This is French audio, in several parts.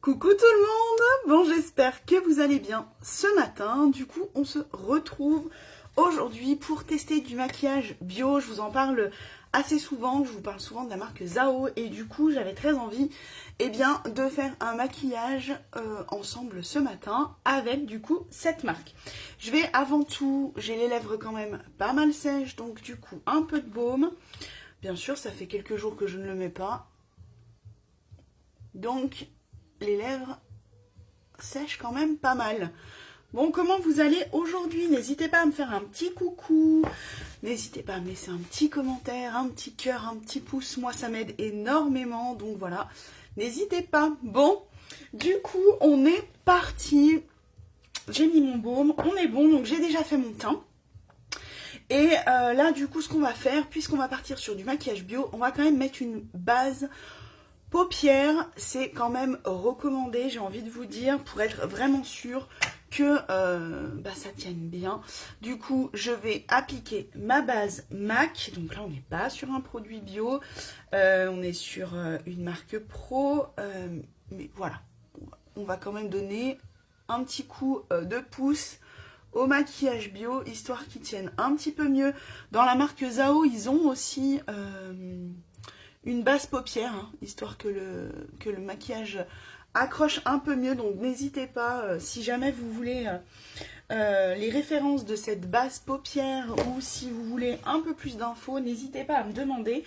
Coucou tout le monde. Bon, j'espère que vous allez bien ce matin. Du coup, on se retrouve aujourd'hui pour tester du maquillage bio. Je vous en parle assez souvent, je vous parle souvent de la marque Zao et du coup, j'avais très envie de faire un maquillage ensemble ce matin avec du coup cette marque. Je vais avant tout, j'ai les lèvres quand même pas mal sèches, donc du coup un peu de baume. Bien sûr, ça fait quelques jours que je ne le mets pas. Donc les lèvres sèchent quand même pas mal. Bon, comment vous allez aujourd'hui? N'hésitez pas à me faire un petit coucou. N'hésitez pas à me laisser un petit commentaire, un petit cœur, un petit pouce. Moi, ça m'aide énormément. Donc voilà, n'hésitez pas. Bon, du coup, on est parti. J'ai mis mon baume. On est bon. Donc, j'ai déjà fait mon teint. Et là, du coup, ce qu'on va faire, puisqu'on va partir sur du maquillage bio, on va quand même mettre une base paupières. C'est quand même recommandé, j'ai envie de vous dire, pour être vraiment sûr que ça tienne bien. Du coup, je vais appliquer ma base MAC. Donc là, on n'est pas sur un produit bio, on est sur une marque pro. Mais voilà, on va quand même donner un petit coup de pouce au maquillage bio, histoire qu'il tienne un petit peu mieux. Dans la marque Zao, ils ont aussi une base paupière, hein, histoire que le maquillage accroche un peu mieux. Donc n'hésitez pas, si jamais vous voulez les références de cette base paupière ou si vous voulez un peu plus d'infos, n'hésitez pas à me demander,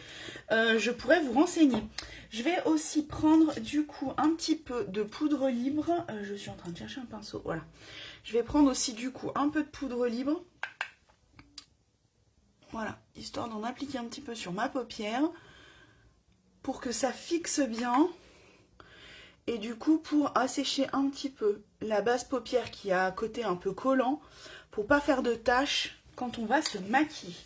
je pourrais vous renseigner. Je vais aussi prendre du coup un petit peu de poudre libre. Je suis en train de chercher un pinceau, voilà. Je vais prendre aussi du coup un peu de poudre libre. Voilà, histoire d'en appliquer un petit peu sur ma paupière, pour que ça fixe bien et du coup pour assécher un petit peu la base paupière qui a un côté un peu collant pour pas faire de taches quand on va se maquiller.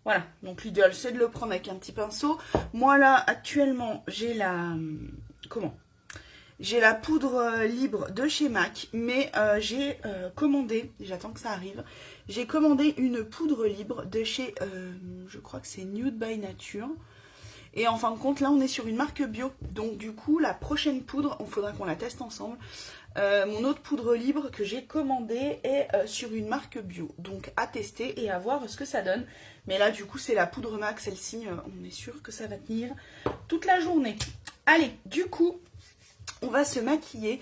Voilà, donc l'idéal c'est de le prendre avec un petit pinceau. Moi là actuellement j'ai j'ai la poudre libre de chez MAC, mais j'ai commandé, j'attends que ça arrive, j'ai commandé une poudre libre de chez, je crois que c'est Nude by Nature. Et en fin de compte, là, on est sur une marque bio. Donc, du coup, la prochaine poudre, il faudra qu'on la teste ensemble. Mon autre poudre libre que j'ai commandée est sur une marque bio. Donc, à tester et à voir ce que ça donne. Mais là, du coup, c'est la poudre MAC. Celle-ci, on est sûr que ça va tenir toute la journée. Allez, du coup, on va se maquiller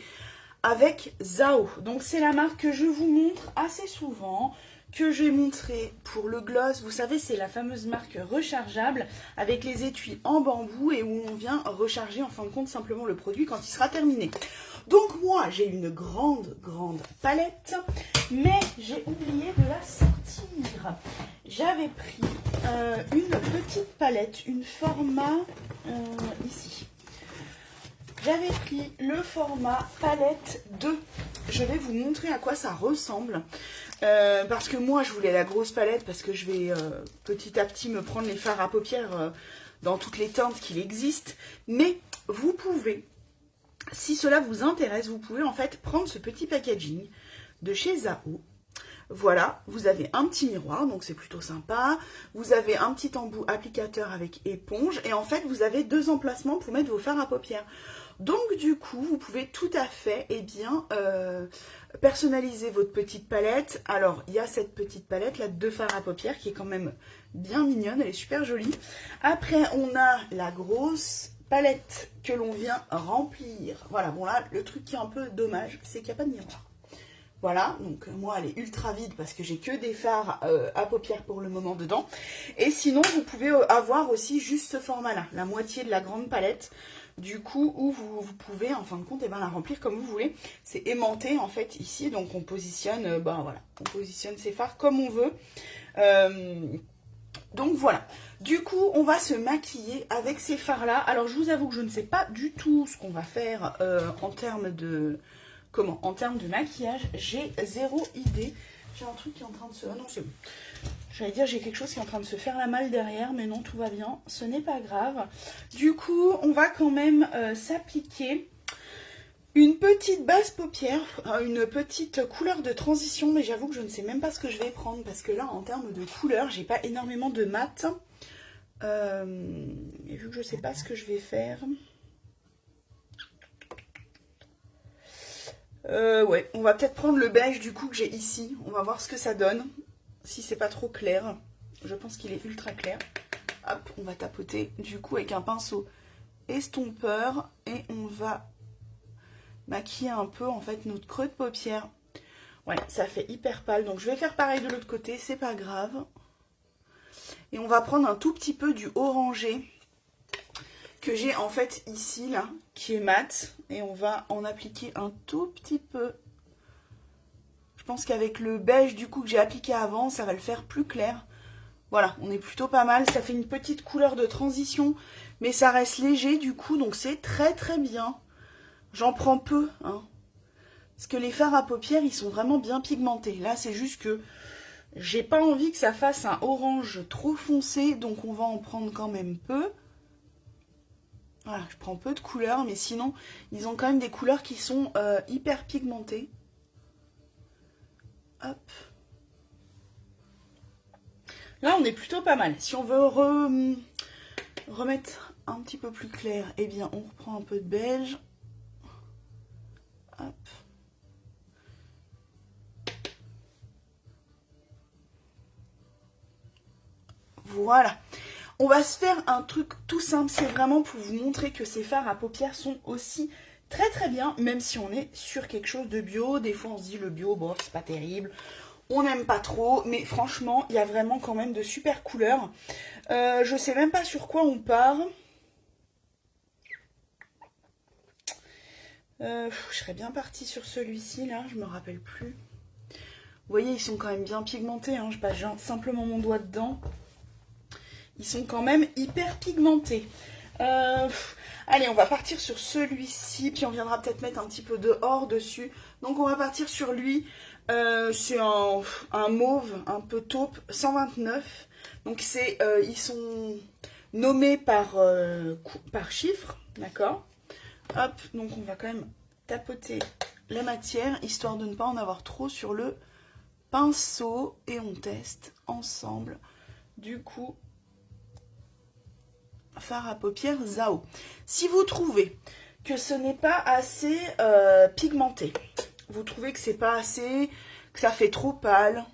avec Zao. Donc, c'est la marque que je vous montre assez souvent, que j'ai montré pour le gloss. Vous savez, c'est la fameuse marque rechargeable avec les étuis en bambou et où on vient recharger en fin de compte simplement le produit quand il sera terminé. Donc moi, j'ai une grande palette, mais j'ai oublié de la sortir. J'avais pris une petite palette, une format ici. J'avais pris le format palette 2. Je vais vous montrer à quoi ça ressemble. Parce que moi, je voulais la grosse palette parce que je vais petit à petit me prendre les fards à paupières dans toutes les teintes qu'il existe. Mais vous pouvez, si cela vous intéresse, vous pouvez en fait prendre ce petit packaging de chez Zao. Voilà, vous avez un petit miroir, donc c'est plutôt sympa. Vous avez un petit embout applicateur avec éponge. Et en fait, vous avez deux emplacements pour mettre vos fards à paupières. Donc du coup, vous pouvez tout à fait personnaliser votre petite palette. Alors, il y a cette petite palette là de deux fards à paupières qui est quand même bien mignonne, elle est super jolie. Après, on a la grosse palette que l'on vient remplir. Voilà, bon là, le truc qui est un peu dommage, c'est qu'il n'y a pas de miroir. Voilà, donc moi elle est ultra vide parce que j'ai que des fards à paupières pour le moment dedans. Et sinon, vous pouvez avoir aussi juste ce format-là, la moitié de la grande palette. Du coup, où vous pouvez en fin de compte la remplir comme vous voulez. C'est aimanté en fait ici, donc on positionne, on positionne ses fards comme on veut. Donc voilà, du coup on va se maquiller avec ces fards là. Alors je vous avoue que je ne sais pas du tout ce qu'on va faire en termes de maquillage. J'ai zéro idée. J'ai un truc qui est en train de se... Ah non, c'est bon. J'allais dire, j'ai quelque chose qui est en train de se faire la malle derrière, mais non, tout va bien. Ce n'est pas grave. Du coup, on va quand même s'appliquer une petite base paupière, une petite couleur de transition, mais j'avoue que je ne sais même pas ce que je vais prendre, parce que là, en termes de couleur, j'ai pas énormément de mat. Et vu que je ne sais pas ce que je vais faire... Ouais, on va peut-être prendre le beige du coup que j'ai ici. On va voir ce que ça donne. Si c'est pas trop clair. Je pense qu'il est ultra clair. Hop, on va tapoter du coup avec un pinceau estompeur. Et on va maquiller un peu en fait notre creux de paupière. Ouais, ça fait hyper pâle. Donc je vais faire pareil de l'autre côté, c'est pas grave. Et on va prendre un tout petit peu du orangé que j'ai en fait ici là, qui est mat. Et on va en appliquer un tout petit peu. Je pense qu'avec le beige du coup que j'ai appliqué avant, ça va le faire plus clair. Voilà, on est plutôt pas mal. Ça fait une petite couleur de transition, mais ça reste léger du coup, donc c'est très très bien. J'en prends peu, hein. Parce que les fards à paupières, ils sont vraiment bien pigmentés. Là, c'est juste que j'ai pas envie que ça fasse un orange trop foncé, donc on va en prendre quand même peu. Voilà, je prends peu de couleurs, mais sinon, ils ont quand même des couleurs qui sont hyper pigmentées. Hop. Là, on est plutôt pas mal. Si on veut remettre un petit peu plus clair, eh bien, on reprend un peu de beige. Hop. Voilà. On va se faire un truc tout simple. C'est vraiment pour vous montrer que ces fards à paupières sont aussi très très bien, même si on est sur quelque chose de bio. Des fois, on se dit le bio, bon, c'est pas terrible. On n'aime pas trop, mais franchement, il y a vraiment quand même de super couleurs. Je sais même pas sur quoi on part. Je serais bien partie sur celui-ci, là, je me rappelle plus. Vous voyez, ils sont quand même bien pigmentés, hein. Je passe simplement mon doigt dedans. Ils sont quand même hyper pigmentés. Allez, on va partir sur celui-ci, puis on viendra peut-être mettre un petit peu de or dessus. Donc on va partir sur lui. C'est un mauve, un peu taupe, 129. Donc ils sont nommés par chiffre, d'accord. Hop, donc on va quand même tapoter la matière, histoire de ne pas en avoir trop sur le pinceau. Et on teste ensemble, du coup, fard à paupières Zao. Si vous trouvez que ce n'est pas assez pigmenté, vous trouvez que c'est pas assez, que ça fait trop pâle,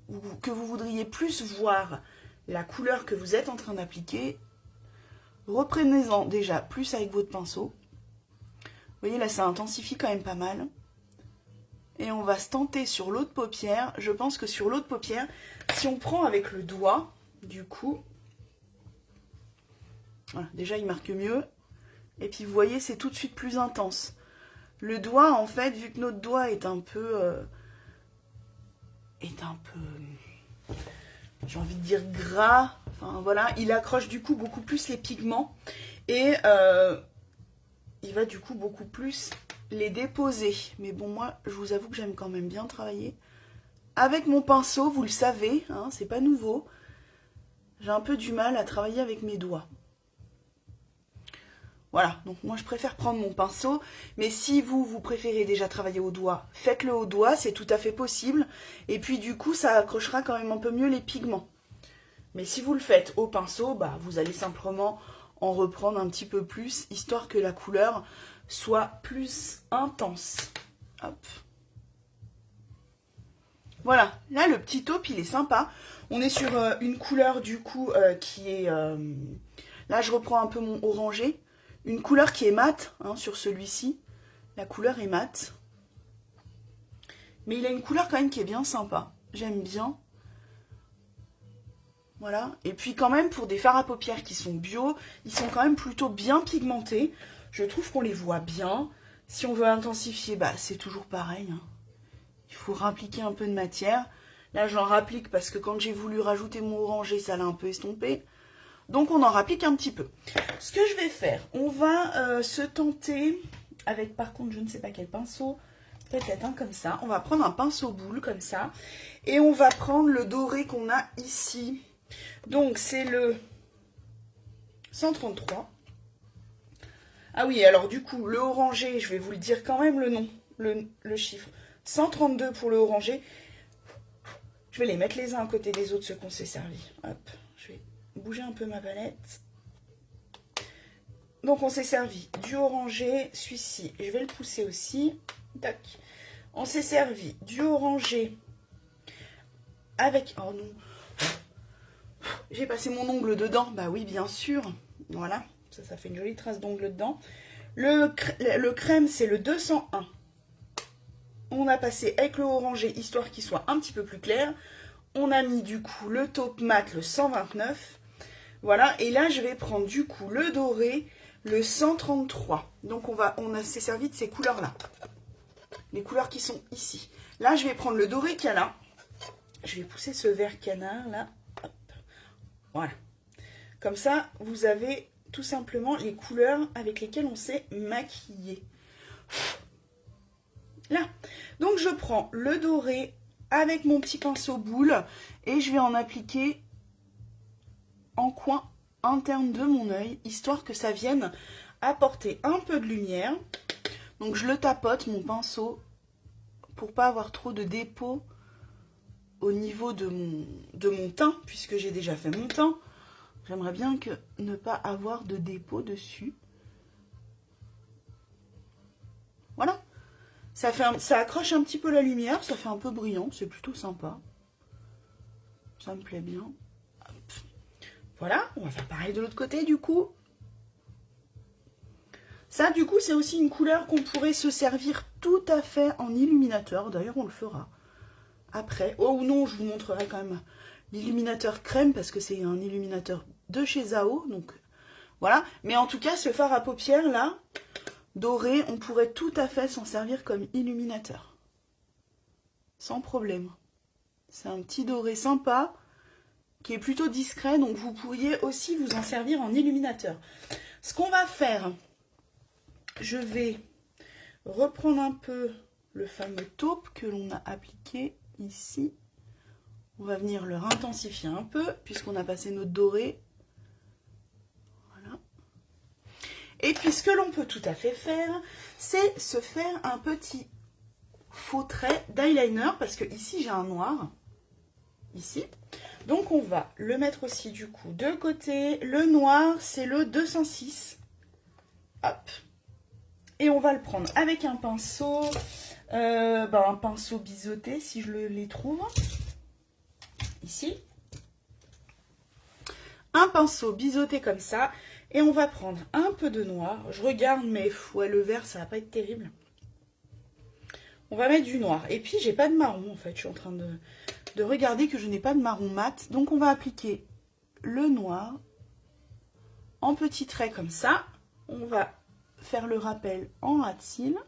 ou que vous voudriez plus voir la couleur que vous êtes en train d'appliquer, reprenez-en déjà plus avec votre pinceau. Vous voyez là, ça intensifie quand même pas mal. Et on va se tenter sur l'autre paupière. Je pense que sur l'autre paupière, si on prend avec le doigt, du coup, voilà, déjà il marque mieux. Et puis vous voyez, c'est tout de suite plus intense. Le doigt, en fait, vu que notre doigt est un peu... j'ai envie de dire gras. Enfin voilà, il accroche du coup beaucoup plus les pigments. Et il va du coup beaucoup plus les déposer. Mais bon, moi, je vous avoue que j'aime quand même bien travailler avec mon pinceau, vous le savez, hein, c'est pas nouveau. J'ai un peu du mal à travailler avec mes doigts. Voilà, donc moi je préfère prendre mon pinceau, mais si vous préférez déjà travailler au doigt, faites-le au doigt, c'est tout à fait possible. Et puis du coup, ça accrochera quand même un peu mieux les pigments. Mais si vous le faites au pinceau, bah, vous allez simplement en reprendre un petit peu plus, histoire que la couleur soit plus intense. Hop. Voilà, là le petit taupe il est sympa. On est sur une couleur du coup qui est... là je reprends un peu mon orangé. Une couleur qui est mate, hein, sur celui-ci. La couleur est mate. Mais il a une couleur quand même qui est bien sympa. J'aime bien. Voilà. Et puis quand même, pour des fards à paupières qui sont bio, ils sont quand même plutôt bien pigmentés. Je trouve qu'on les voit bien. Si on veut intensifier, bah, c'est toujours pareil, hein. Il faut rappliquer un peu de matière. Là, j'en rapplique parce que quand j'ai voulu rajouter mon orangé, ça l'a un peu estompé. Donc, on en rapplique un petit peu. Ce que je vais faire, on va se tenter avec, par contre, je ne sais pas quel pinceau. Peut-être un comme ça. On va prendre un pinceau boule comme ça. Et on va prendre le doré qu'on a ici. Donc, c'est le 133. Ah oui, alors du coup, le orangé, je vais vous le dire quand même le nom, le chiffre. 132 pour le orangé. Je vais les mettre les uns à côté des autres, ceux qu'on s'est servi. Hop, je vais bouger un peu ma palette. Donc on s'est servi du orangé, celui-ci, je vais le pousser aussi. Tac. On s'est servi du orangé avec... Oh non, j'ai passé mon ongle dedans. Bah oui, bien sûr. Voilà, ça fait une jolie trace d'ongle dedans. Le crème, c'est le 201. On a passé avec le orangé, histoire qu'il soit un petit peu plus clair. On a mis du coup le taupe mat, le 129. Voilà, et là, je vais prendre du coup le doré, le 133. Donc, s'est servi de ces couleurs-là. Les couleurs qui sont ici. Là, je vais prendre le doré qu'il y a là. Je vais pousser ce vert canard, là. Hop. Voilà. Comme ça, vous avez tout simplement les couleurs avec lesquelles on s'est maquillé. Là. Donc, je prends le doré avec mon petit pinceau boule et je vais en appliquer en coin interne de mon œil, histoire que ça vienne apporter un peu de lumière. Donc, je le tapote, mon pinceau, pour pas avoir trop de dépôt au niveau de mon teint, puisque j'ai déjà fait mon teint. J'aimerais bien ne pas avoir de dépôt dessus. Voilà. Ça accroche un petit peu la lumière, ça fait un peu brillant, c'est plutôt sympa. Ça me plaît bien. Hop. Voilà, on va faire pareil de l'autre côté du coup. Ça, du coup, c'est aussi une couleur qu'on pourrait se servir tout à fait en illuminateur. D'ailleurs, on le fera après. Oh non, je vous montrerai quand même l'illuminateur crème parce que c'est un illuminateur de chez Zao. Donc, voilà. Mais en tout cas, ce fard à paupières, là, doré, on pourrait tout à fait s'en servir comme illuminateur. Sans problème. C'est un petit doré sympa qui est plutôt discret. Donc, vous pourriez aussi vous en servir en illuminateur. Ce qu'on va faire... Je vais reprendre un peu le fameux taupe que l'on a appliqué ici. On va venir le intensifier un peu puisqu'on a passé notre doré. Voilà. Et puis ce que l'on peut tout à fait faire, c'est se faire un petit faux trait d'eyeliner parce que ici j'ai un noir. Ici. Donc on va le mettre aussi du coup de côté. Le noir, c'est le 206. Hop. Et on va le prendre avec un pinceau, un pinceau biseauté si je les trouve. Ici. Un pinceau biseauté comme ça. Et on va prendre un peu de noir. Je regarde, mais ouais, le vert, ça va pas être terrible. On va mettre du noir. Et puis, j'ai pas de marron, en fait. Je suis en train de regarder que je n'ai pas de marron mat. Donc, on va appliquer le noir en petits traits comme ça. On va faire le rappel en ras de cils.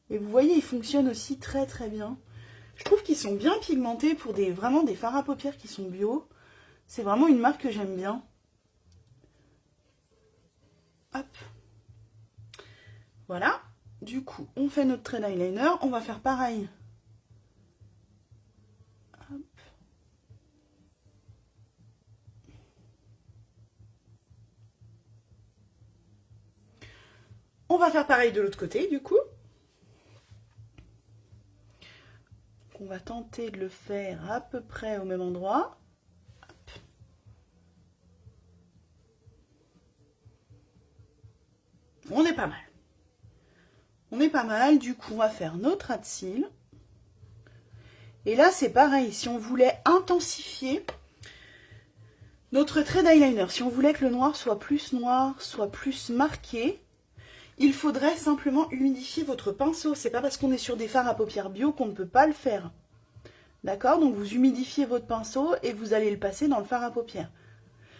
Et vous voyez, ils fonctionnent aussi très très bien. Je trouve qu'ils sont bien pigmentés pour vraiment des fards à paupières qui sont bio. C'est vraiment une marque que j'aime bien. Hop. Voilà. Du coup, on fait notre trait d'eyeliner. On va faire pareil. Hop. On va faire pareil de l'autre côté, du coup. On va tenter de le faire à peu près au même endroit. Hop. On est pas mal. On est pas mal, du coup, on va faire notre ras de cils. Et là, c'est pareil, si on voulait intensifier notre trait d'eyeliner, si on voulait que le noir, soit plus marqué, il faudrait simplement humidifier votre pinceau. C'est pas parce qu'on est sur des fards à paupières bio qu'on ne peut pas le faire. D'accord? Donc vous humidifiez votre pinceau et vous allez le passer dans le fard à paupières.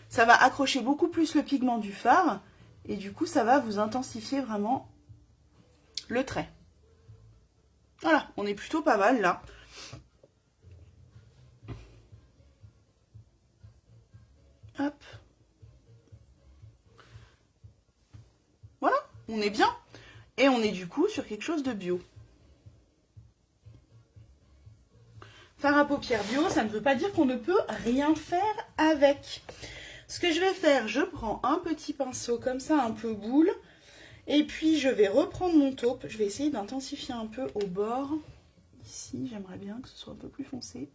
Ça va accrocher beaucoup plus le pigment du fard et du coup ça va vous intensifier vraiment le trait. Voilà, on est plutôt pas mal là. Hop. Voilà, on est bien. Et on est du coup sur quelque chose de bio. Fard à paupières bio, ça ne veut pas dire qu'on ne peut rien faire avec. Ce que je vais faire, je prends un petit pinceau comme ça, un peu boule. Et puis je vais reprendre mon taupe. Je vais essayer d'intensifier un peu au bord. Ici, j'aimerais bien que ce soit un peu plus foncé.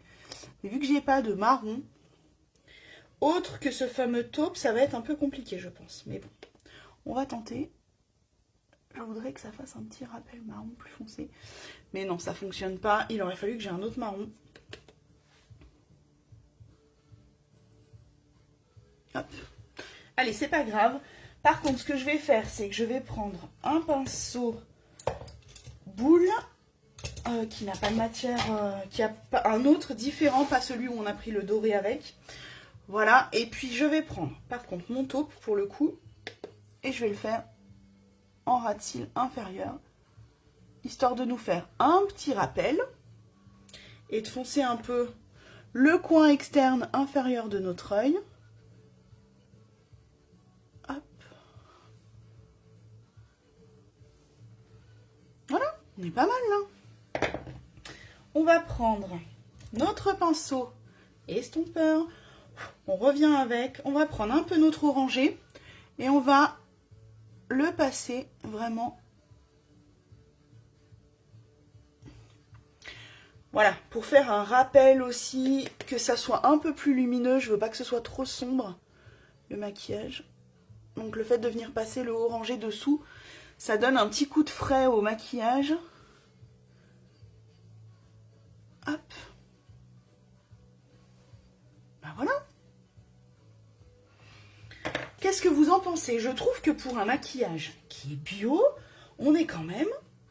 Mais vu que j'ai pas de marron, autre que ce fameux taupe, ça va être un peu compliqué, je pense. Mais bon, on va tenter. Je voudrais que ça fasse un petit rappel marron plus foncé. Mais non, ça fonctionne pas. Il aurait fallu que j'ai un autre marron. Hop. Allez, c'est pas grave. Par contre, ce que je vais faire, c'est que je vais prendre un pinceau boule qui n'a pas de matière, qui a un autre différent, pas celui où on a pris le doré avec. Voilà. Et puis, je vais prendre, par contre, mon taupe pour le coup. Et je vais le faire en ras de cils inférieur, histoire de nous faire un petit rappel et de foncer un peu le coin externe inférieur de notre œil. Hop. Voilà, on est pas mal là. On va prendre notre pinceau estompeur, on revient avec, on va prendre un peu notre orangé et on va le passer vraiment. Voilà, pour faire un rappel aussi, que ça soit un peu plus lumineux, je veux pas que ce soit trop sombre, le maquillage. Donc le fait de venir passer le orangé dessous, ça donne un petit coup de frais au maquillage. Hop. Ben voilà. Qu'est-ce que vous en pensez? Je trouve que pour un maquillage qui est bio, on est quand même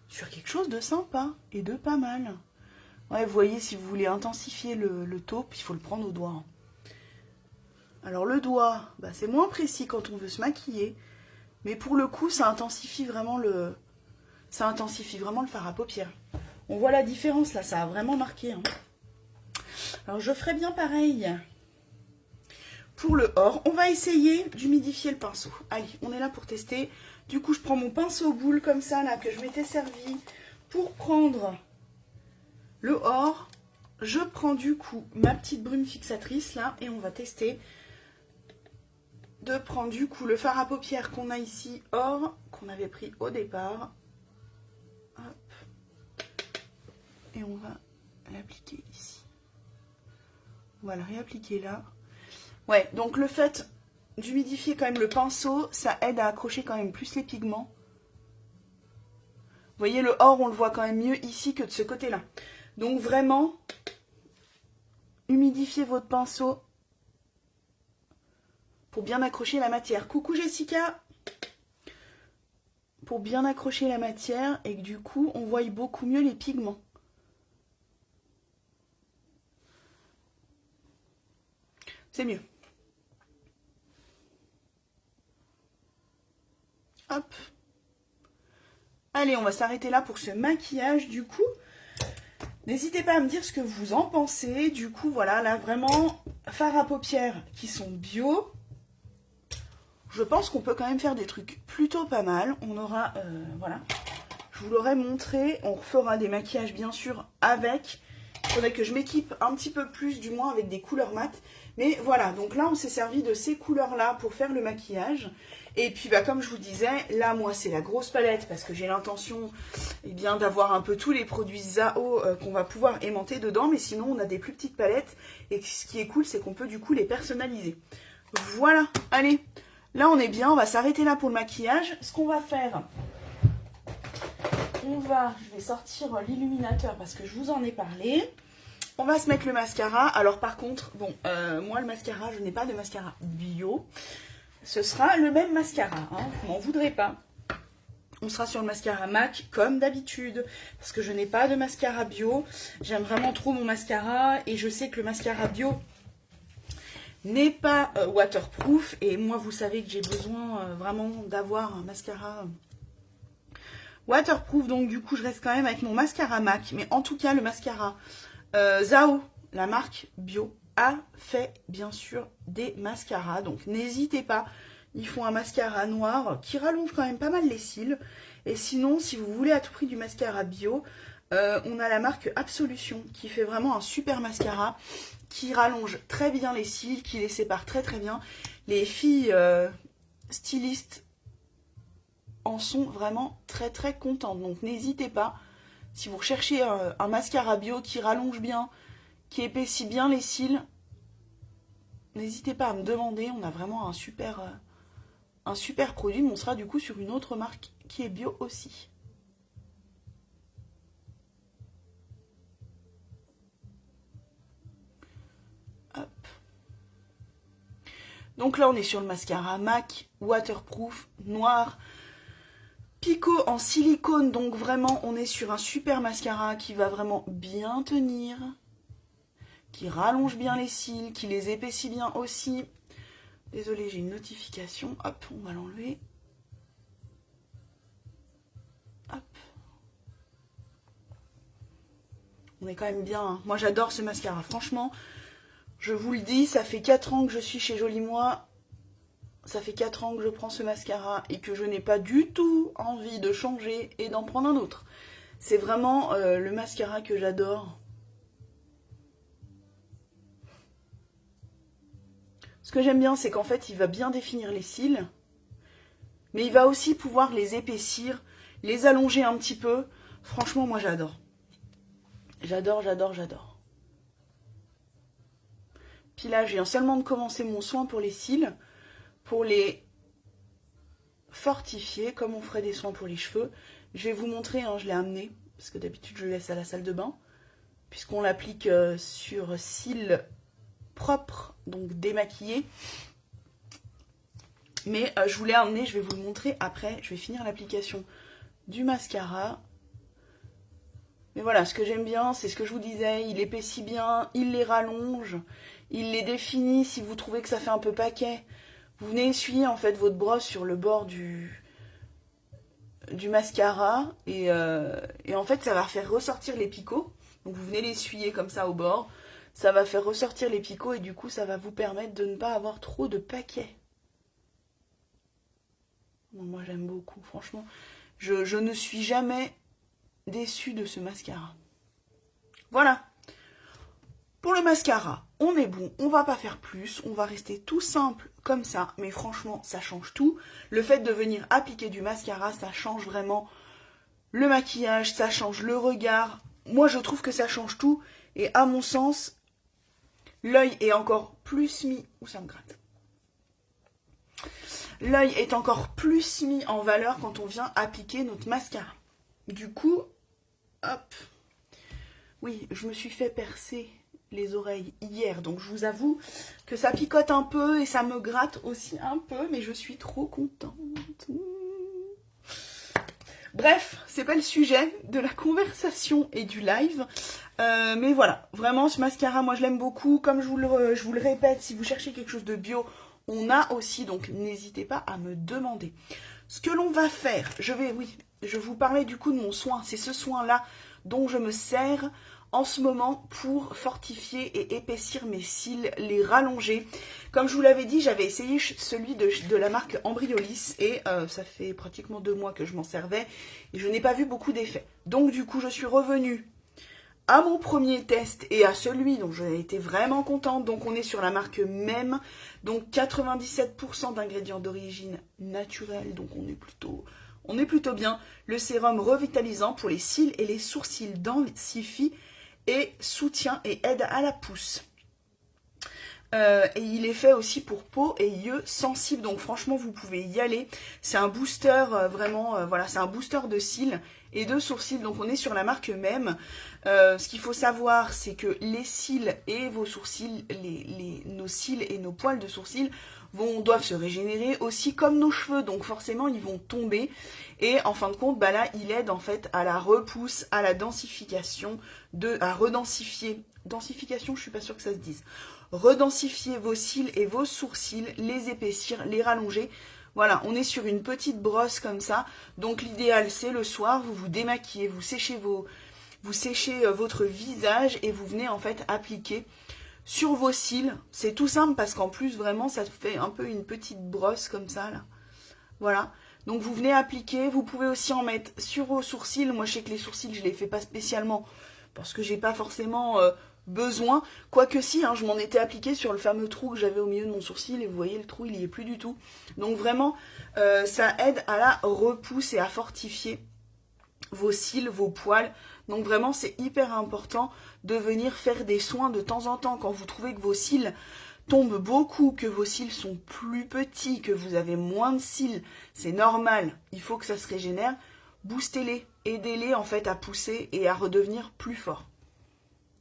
sur quelque chose de sympa et de pas mal. Ouais, vous voyez, si vous voulez intensifier le taupe, il faut le prendre au doigt. Alors le doigt, bah, c'est moins précis quand on veut se maquiller, mais pour le coup, ça intensifie vraiment le fard à paupières. On voit la différence là, ça a vraiment marqué. Hein. Alors je ferai bien pareil. Pour le or, on va essayer d'humidifier le pinceau. Allez, on est là pour tester. Du coup, je prends mon pinceau boule comme ça, là, que je m'étais servi pour prendre le or. Je prends du coup ma petite brume fixatrice, là, et on va tester de prendre du coup le fard à paupières qu'on a ici, or, qu'on avait pris au départ. Hop. Et on va l'appliquer ici. On va le réappliquer là. Ouais, donc le fait d'humidifier quand même le pinceau, ça aide à accrocher quand même plus les pigments. Vous voyez, le or, on le voit quand même mieux ici que de ce côté-là. Donc vraiment, humidifiez votre pinceau pour bien accrocher la matière. Coucou Jessica! Pour bien accrocher la matière et que du coup, on voit beaucoup mieux les pigments. C'est mieux. Hop. Allez, on va s'arrêter là pour ce maquillage du coup. N'hésitez pas à me dire ce que vous en pensez. Du coup, voilà, là vraiment, fards à paupières qui sont bio. Je pense qu'on peut quand même faire des trucs plutôt pas mal. On aura, voilà, je vous l'aurais montré. On refera des maquillages bien sûr avec. Il faudrait que je m'équipe un petit peu plus, du moins avec des couleurs mates. Mais voilà, donc là, on s'est servi de ces couleurs-là pour faire le maquillage. Et puis, bah, comme je vous disais, là, moi, c'est la grosse palette parce que j'ai l'intention d'avoir un peu tous les produits Zao qu'on va pouvoir aimanter dedans. Mais sinon, on a des plus petites palettes. Et ce qui est cool, c'est qu'on peut du coup les personnaliser. Voilà, allez. Là, on est bien. On va s'arrêter là pour le maquillage. Ce qu'on va faire, je vais sortir l'illuminateur parce que je vous en ai parlé. On va se mettre le mascara. Alors par contre, bon, moi le mascara, je n'ai pas de mascara bio. Ce sera le même mascara, hein, vous m'en voudrez pas. On sera sur le mascara MAC comme d'habitude. Parce que je n'ai pas de mascara bio. J'aime vraiment trop mon mascara. Et je sais que le mascara bio n'est pas waterproof. Et moi, vous savez que j'ai besoin vraiment d'avoir un mascara waterproof. Donc du coup, je reste quand même avec mon mascara MAC. Mais en tout cas, le mascara Zao, la marque bio, a fait bien sûr des mascaras. Donc n'hésitez pas. Ils font un mascara noir qui rallonge quand même pas mal les cils. Et sinon, si vous voulez à tout prix du mascara bio, on a la marque Absolution qui fait vraiment un super mascara qui rallonge très bien les cils, qui les sépare très très bien. Les filles stylistes en sont vraiment très très contentes. Donc n'hésitez pas, si vous recherchez un mascara bio qui rallonge bien, qui épaissit bien les cils, n'hésitez pas à me demander. On a vraiment un super produit, mais on sera du coup sur une autre marque qui est bio aussi. Hop. Donc là, on est sur le mascara MAC, waterproof, noir, picot en silicone. Donc vraiment, on est sur un super mascara qui va vraiment bien tenir, qui rallonge bien les cils, qui les épaissit bien aussi. Désolée, j'ai une notification. Hop, on va l'enlever. Hop. On est quand même bien. Hein. Moi, j'adore ce mascara. Franchement, je vous le dis, ça fait 4 ans que je suis chez Jolie Moi. Ça fait 4 ans que je prends ce mascara et que je n'ai pas du tout envie de changer et d'en prendre un autre. C'est vraiment le mascara que j'adore. Ce que j'aime bien, c'est qu'en fait, il va bien définir les cils, mais il va aussi pouvoir les épaissir, les allonger un petit peu. Franchement, moi, j'adore. J'adore, j'adore, j'adore. Puis là, je viens seulement de commencer mon soin pour les cils, pour les fortifier, comme on ferait des soins pour les cheveux. Je vais vous montrer, hein, je l'ai amené, parce que d'habitude, je le laisse à la salle de bain, puisqu'on l'applique sur cils propre, donc démaquillé. Mais je vous l'ai amené, je vais vous le montrer après. Je vais finir l'application du mascara. Mais voilà, ce que j'aime bien, c'est ce que je vous disais, il épaissit bien, il les rallonge, il les définit. Si vous trouvez que ça fait un peu paquet, vous venez essuyer en fait votre brosse sur le bord du mascara et en fait ça va faire ressortir les picots. Donc vous venez l'essuyer comme ça au bord. Ça va faire ressortir les picots et du coup, ça va vous permettre de ne pas avoir trop de paquets. Bon, moi, j'aime beaucoup. Franchement, je ne suis jamais déçue de ce mascara. Voilà. Pour le mascara, on est bon. On va pas faire plus. On va rester tout simple comme ça. Mais franchement, ça change tout. Le fait de venir appliquer du mascara, ça change vraiment le maquillage. Ça change le regard. Moi, je trouve que ça change tout. Et à mon sens... l'œil est encore plus mis... Ouh, ça me gratte. L'œil est encore plus mis en valeur quand on vient appliquer notre mascara. Du coup, hop. Oui, je me suis fait percer les oreilles hier. Donc, je vous avoue que ça picote un peu et ça me gratte aussi un peu. Mais je suis trop contente. Bref, c'est pas le sujet de la conversation et du live. Mais voilà, vraiment ce mascara, moi je l'aime beaucoup. Comme je vous le répète, si vous cherchez quelque chose de bio, on a aussi, donc n'hésitez pas à me demander. Ce que l'on va faire, je vous parlais du coup de mon soin. C'est ce soin-là dont je me sers en ce moment pour fortifier et épaissir mes cils, les rallonger. Comme je vous l'avais dit, j'avais essayé celui de la marque Embryolisse et ça fait pratiquement 2 mois que je m'en servais et je n'ai pas vu beaucoup d'effets. Donc du coup, je suis revenue à mon premier test et à celui dont j'ai été vraiment contente. Donc on est sur la marque même, donc 97% d'ingrédients d'origine naturelle, donc on est plutôt bien. Le sérum revitalisant pour les cils et les sourcils densifie et soutient et aide à la pousse. Et il est fait aussi pour peau et yeux sensibles, donc franchement vous pouvez y aller. C'est un booster voilà, c'est un booster de cils et de sourcils, donc on est sur la marque même. Ce qu'il faut savoir, c'est que les cils et vos sourcils, nos cils et nos poils de sourcils doivent se régénérer aussi comme nos cheveux, donc forcément ils vont tomber et en fin de compte là il aide en fait à la repousse, à la densification, à redensifier, densification je suis pas sûre que ça se dise, redensifier vos cils et vos sourcils, les épaissir, les rallonger. Voilà, on est sur une petite brosse comme ça, donc l'idéal c'est le soir, vous vous démaquillez, vous séchez votre visage et vous venez en fait appliquer sur vos cils. C'est tout simple parce qu'en plus vraiment ça fait un peu une petite brosse comme ça là. Voilà, donc vous venez appliquer, vous pouvez aussi en mettre sur vos sourcils. Moi je sais que les sourcils je les fais pas spécialement parce que j'ai pas forcément besoin, quoique si, hein, je m'en étais appliqué sur le fameux trou que j'avais au milieu de mon sourcil et vous voyez le trou il y est plus du tout. Donc vraiment ça aide à la repousse et à fortifier vos cils, vos poils. Donc vraiment c'est hyper important de venir faire des soins de temps en temps quand vous trouvez que vos cils tombe beaucoup, que vos cils sont plus petits, que vous avez moins de cils, c'est normal, il faut que ça se régénère, boostez-les, aidez-les en fait à pousser et à redevenir plus forts.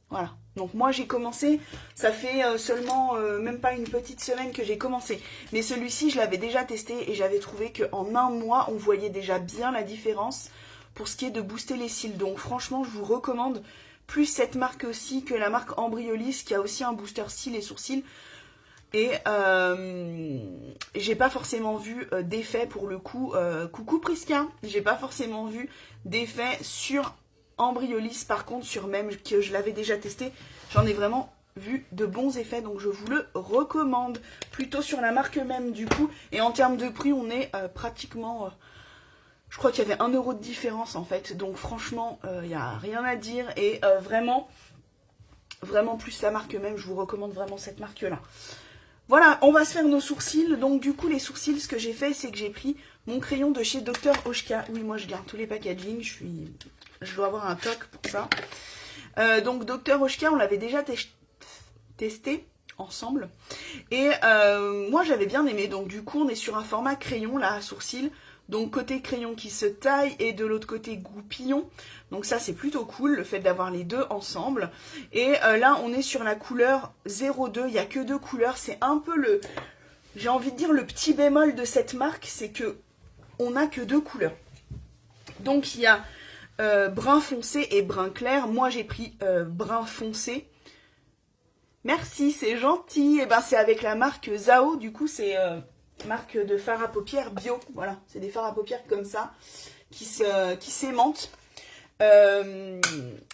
Voilà, donc moi j'ai commencé, ça fait seulement même pas une petite semaine que j'ai commencé. Mais celui-ci je l'avais déjà testé et j'avais trouvé qu'en un mois on voyait déjà bien la différence pour ce qui est de booster les cils. Donc franchement je vous recommande plus cette marque aussi que la marque Embryolisse qui a aussi un booster cils et sourcils. Et j'ai pas forcément vu d'effet pour le coup, coucou Prisca, j'ai pas forcément vu d'effet sur Embryolisse, par contre sur même que je l'avais déjà testé, j'en ai vraiment vu de bons effets, donc je vous le recommande, plutôt sur la marque même du coup, et en termes de prix on est pratiquement, je crois qu'il y avait 1 € de différence en fait, donc franchement il n'y a rien à dire, et vraiment plus la marque même, je vous recommande vraiment cette marque là. Voilà, on va se faire nos sourcils. Donc du coup, les sourcils, ce que j'ai fait, c'est que j'ai pris mon crayon de chez Dr. Oshka. Oui, moi, je garde tous les packaging. Je dois avoir un toc pour ça. Donc Dr. Oshka, on l'avait déjà testé ensemble. Et moi, j'avais bien aimé. Donc du coup, on est sur un format crayon, là, à sourcils. Donc côté crayon qui se taille et de l'autre côté goupillon. Donc ça c'est plutôt cool le fait d'avoir les deux ensemble. Et là on est sur la couleur 02, il n'y a que 2 couleurs. C'est un peu le, j'ai envie de dire le petit bémol de cette marque, c'est que on n'a que 2 couleurs. Donc il y a brun foncé et brun clair. Moi j'ai pris brun foncé. Merci, c'est gentil. Et ben c'est avec la marque Zao, du coup c'est... marque de fard à paupières bio, voilà, c'est des fards à paupières comme ça, qui s'aimantent.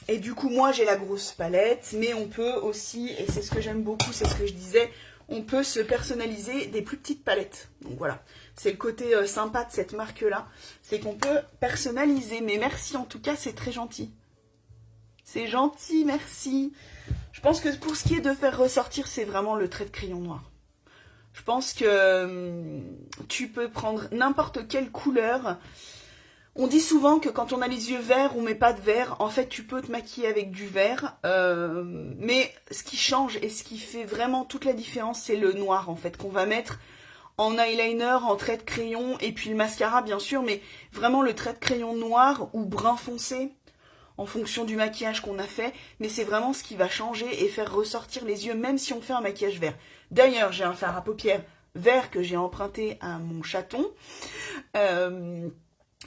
Et du coup, moi, j'ai la grosse palette, mais on peut aussi, et c'est ce que j'aime beaucoup, c'est ce que je disais, on peut se personnaliser des plus petites palettes. Donc voilà, c'est le côté sympa de cette marque-là, c'est qu'on peut personnaliser. Mais merci, en tout cas, c'est très gentil. C'est gentil, merci. Je pense que pour ce qui est de faire ressortir, c'est vraiment le trait de crayon noir. Je pense que tu peux prendre n'importe quelle couleur. On dit souvent que quand on a les yeux verts, on met pas de vert. En fait, tu peux te maquiller avec du vert. Mais ce qui change et ce qui fait vraiment toute la différence, c'est le noir en fait, qu'on va mettre en eyeliner, en trait de crayon, et puis le mascara bien sûr, mais vraiment le trait de crayon noir ou brun foncé, en fonction du maquillage qu'on a fait, mais c'est vraiment ce qui va changer et faire ressortir les yeux, même si on fait un maquillage vert. D'ailleurs, j'ai un fard à paupières vert que j'ai emprunté à mon chaton.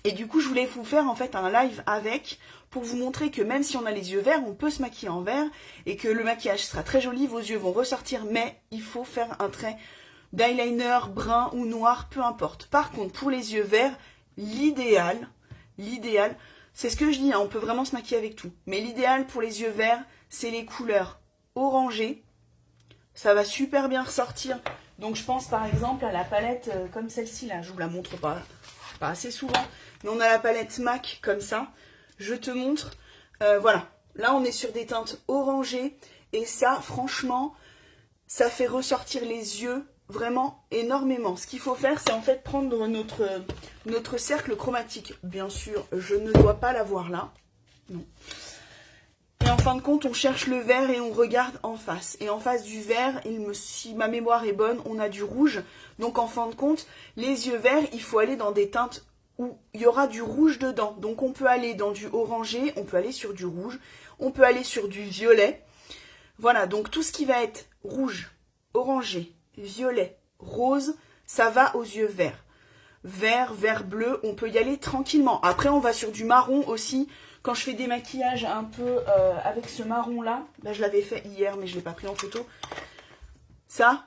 Et du coup, je voulais vous faire en fait un live avec, pour vous montrer que même si on a les yeux verts, on peut se maquiller en vert, et que le maquillage sera très joli, vos yeux vont ressortir, mais il faut faire un trait d'eyeliner brun ou noir, peu importe. Par contre, pour les yeux verts, l'idéal, c'est ce que je dis, hein, on peut vraiment se maquiller avec tout. Mais l'idéal pour les yeux verts, c'est les couleurs orangées. Ça va super bien ressortir. Donc je pense par exemple à la palette comme celle-ci là. Je vous la montre pas assez souvent. Mais on a la palette MAC comme ça. Je te montre. Voilà. Là on est sur des teintes orangées. Et ça franchement, ça fait ressortir les yeux vraiment énormément. Ce qu'il faut faire, c'est en fait prendre notre cercle chromatique. Bien sûr, je ne dois pas l'avoir là. Non. Et en fin de compte, on cherche le vert et on regarde en face. Et en face du vert, si ma mémoire est bonne, on a du rouge. Donc en fin de compte, les yeux verts, il faut aller dans des teintes où il y aura du rouge dedans. Donc on peut aller dans du orangé, on peut aller sur du rouge, on peut aller sur du violet. Voilà, donc tout ce qui va être rouge, orangé, violet, rose, ça va aux yeux verts. Vert, vert bleu, on peut y aller tranquillement. Après, on va sur du marron aussi. Quand je fais des maquillages un peu avec ce marron-là, là, je l'avais fait hier, mais je ne l'ai pas pris en photo. Ça,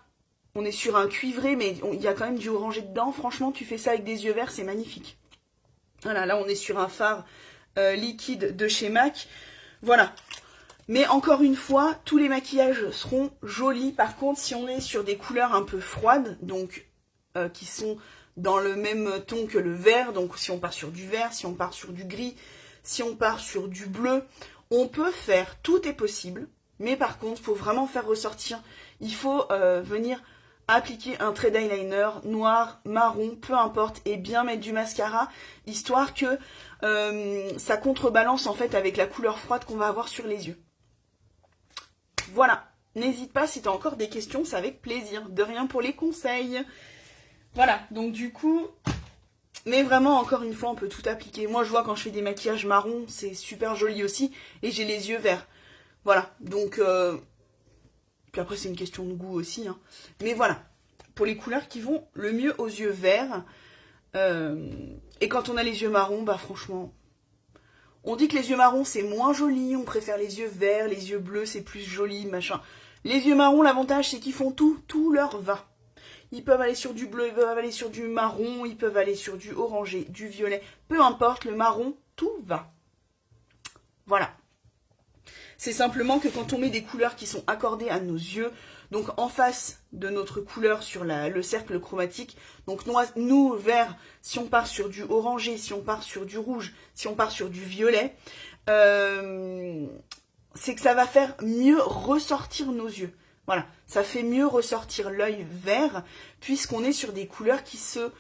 on est sur un cuivré, mais il y a quand même du orangé dedans. Franchement, tu fais ça avec des yeux verts, c'est magnifique. Voilà, là, on est sur un fard liquide de chez MAC. Voilà. Mais encore une fois, tous les maquillages seront jolis. Par contre, si on est sur des couleurs un peu froides, donc qui sont dans le même ton que le vert, donc si on part sur du vert, si on part sur du gris, si on part sur du bleu, on peut faire, tout est possible. Mais par contre, pour vraiment faire ressortir, il faut venir appliquer un trait d'eyeliner noir, marron, peu importe, et bien mettre du mascara, histoire que ça contrebalance en fait avec la couleur froide qu'on va avoir sur les yeux. Voilà, n'hésite pas si tu as encore des questions, c'est avec plaisir. De rien pour les conseils. Voilà, donc du coup... Mais vraiment, encore une fois, on peut tout appliquer. Moi, je vois quand je fais des maquillages marrons, c'est super joli aussi. Et j'ai les yeux verts. Voilà, donc... Puis après, c'est une question de goût aussi. Hein. Mais voilà, pour les couleurs qui vont le mieux aux yeux verts. Et quand on a les yeux marrons, bah franchement... On dit que les yeux marrons, c'est moins joli. On préfère les yeux verts, les yeux bleus, c'est plus joli, machin. Les yeux marrons, l'avantage, c'est qu'ils font tout leur va. Ils peuvent aller sur du bleu, ils peuvent aller sur du marron, ils peuvent aller sur du orangé, du violet. Peu importe, le marron, tout va. Voilà. C'est simplement que quand on met des couleurs qui sont accordées à nos yeux, donc en face de notre couleur sur le cercle chromatique, donc nous, vert, si on part sur du orangé, si on part sur du rouge, si on part sur du violet, c'est que ça va faire mieux ressortir nos yeux. Voilà, ça fait mieux ressortir l'œil vert, puisqu'on est sur des couleurs qui sont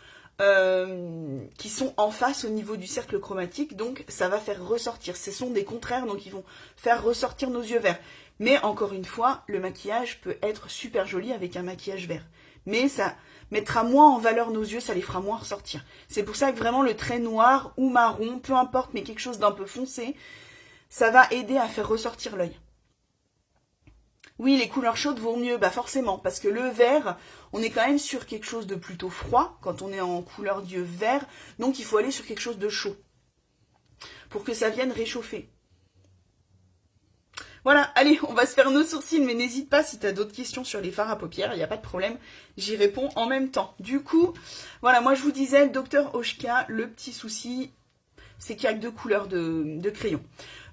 en face au niveau du cercle chromatique, donc ça va faire ressortir. Ce sont des contraires, donc ils vont faire ressortir nos yeux verts. Mais encore une fois, le maquillage peut être super joli avec un maquillage vert. Mais ça mettra moins en valeur nos yeux, ça les fera moins ressortir. C'est pour ça que vraiment le trait noir ou marron, peu importe, mais quelque chose d'un peu foncé, ça va aider à faire ressortir l'œil. Oui, les couleurs chaudes vont mieux, bah forcément, parce que le vert, on est quand même sur quelque chose de plutôt froid, quand on est en couleur d'yeux vert, donc il faut aller sur quelque chose de chaud, pour que ça vienne réchauffer. Voilà, allez, on va se faire nos sourcils, mais n'hésite pas si tu as d'autres questions sur les fards à paupières, il n'y a pas de problème, j'y réponds en même temps. Du coup, voilà, moi je vous disais, le Dr Hoshka, le petit souci, c'est qu'il y a que deux couleurs de crayon.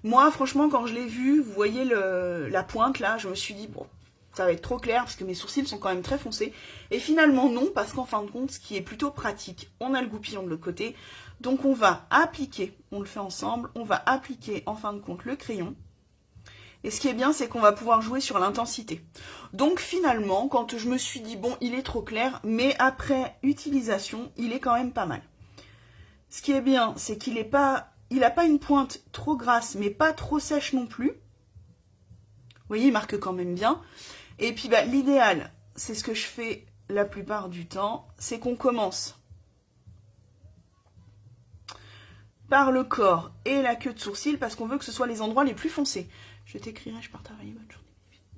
Moi, franchement, quand je l'ai vu, vous voyez la pointe là, je me suis dit, bon, ça va être trop clair parce que mes sourcils sont quand même très foncés. Et finalement, non, parce qu'en fin de compte, ce qui est plutôt pratique, on a le goupillon de l'autre côté. Donc, on va appliquer, on le fait ensemble, on va appliquer en fin de compte le crayon. Et ce qui est bien, c'est qu'on va pouvoir jouer sur l'intensité. Donc, finalement, quand je me suis dit, bon, il est trop clair, mais après utilisation, il est quand même pas mal. Ce qui est bien, c'est qu'il n'a pas une pointe trop grasse, mais pas trop sèche non plus. Vous voyez, il marque quand même bien. Et puis, bah, l'idéal, c'est ce que je fais la plupart du temps, c'est qu'on commence par le corps et la queue de sourcil, parce qu'on veut que ce soit les endroits les plus foncés. Je t'écrirai, je pars travailler, bonne journée.